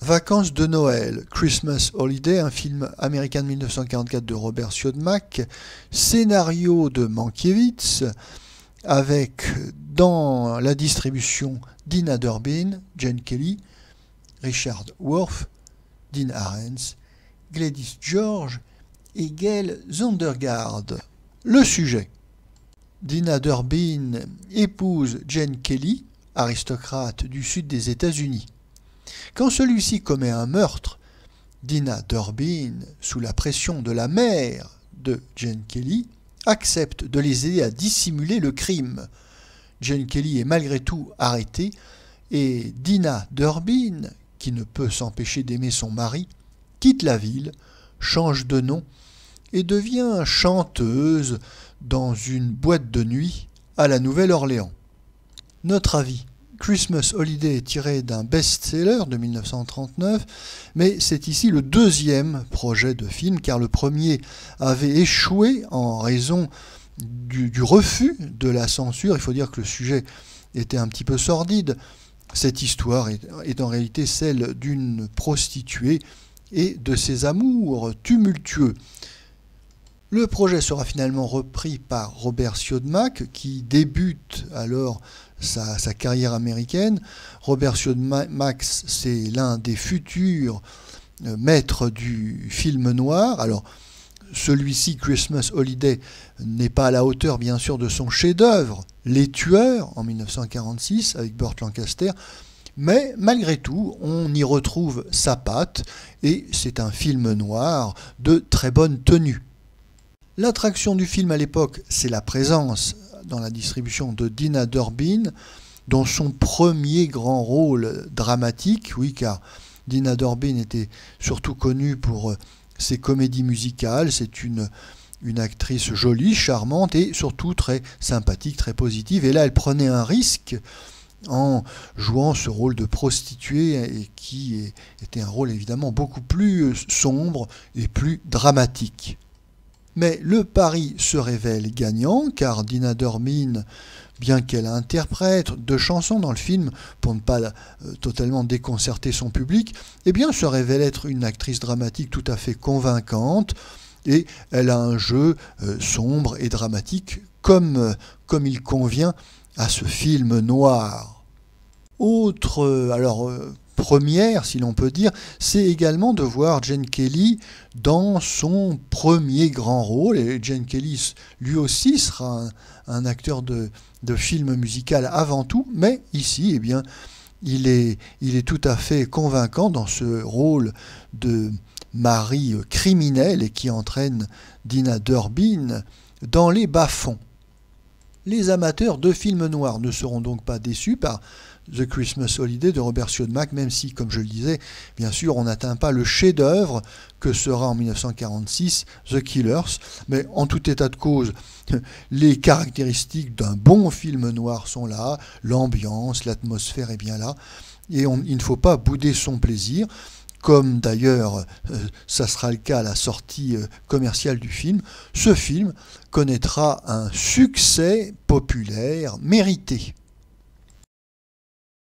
Vacances de Noël, Christmas Holiday, un film américain de 1944 de Robert Siodmak, scénario de Mankiewicz, avec dans la distribution Dina Durbin, Gene Kelly, Richard Worth, Dean Ahrens, Gladys George et Gail Zondergaard. Le sujet: Dina Durbin épouse Gene Kelly, aristocrate du sud des États-Unis. Quand celui-ci commet un meurtre, Dina Durbin, sous la pression de la mère de Gene Kelly, accepte de les aider à dissimuler le crime. Gene Kelly est malgré tout arrêté et Dina Durbin, qui ne peut s'empêcher d'aimer son mari, quitte la ville, change de nom et devient chanteuse dans une boîte de nuit à la Nouvelle-Orléans. Notre avis: Christmas Holiday est tiré d'un best-seller de 1939, mais c'est ici le deuxième projet de film, car le premier avait échoué en raison du refus de la censure. Il faut dire que le sujet était un petit peu sordide. Cette histoire est en réalité celle d'une prostituée et de ses amours tumultueux. Le projet sera finalement repris par Robert Siodmak, qui débute alors sa carrière américaine. Robert Siodmak, c'est l'un des futurs maîtres du film noir. Alors, celui-ci, Christmas Holiday, n'est pas à la hauteur, bien sûr, de son chef-d'œuvre, Les Tueurs, en 1946, avec Burt Lancaster, mais malgré tout, on y retrouve sa patte, et c'est un film noir de très bonne tenue. L'attraction du film à l'époque, c'est la présence dans la distribution de Dina Durbin, dans son premier grand rôle dramatique, oui, car Dina Durbin était surtout connue pour ses comédies musicales. C'est une actrice jolie, charmante et surtout très sympathique, très positive. Et là, elle prenait un risque en jouant ce rôle de prostituée, et qui était un rôle évidemment beaucoup plus sombre et plus dramatique. Mais le pari se révèle gagnant, car Dina Durbin, bien qu'elle interprète deux chansons dans le film pour ne pas totalement déconcerter son public, eh bien, se révèle être une actrice dramatique tout à fait convaincante, et elle a un jeu sombre et dramatique comme il convient à ce film noir. Autre première, si l'on peut dire, c'est également de voir Gene Kelly dans son premier grand rôle. Et Gene Kelly, lui aussi, sera un acteur de film musical avant tout, mais ici, eh bien, il est tout à fait convaincant dans ce rôle de mari criminel et qui entraîne Dina Durbin dans les bas-fonds. Les amateurs de films noirs ne seront donc pas déçus par The Christmas Holiday de Robert Siodmak, même si, comme je le disais, bien sûr, on n'atteint pas le chef-d'œuvre que sera en 1946 The Killers. Mais en tout état de cause, les caractéristiques d'un bon film noir sont là, l'ambiance, l'atmosphère est bien là, et il ne faut pas bouder son plaisir. Comme d'ailleurs ça sera le cas à la sortie commerciale du film, ce film connaîtra un succès populaire mérité.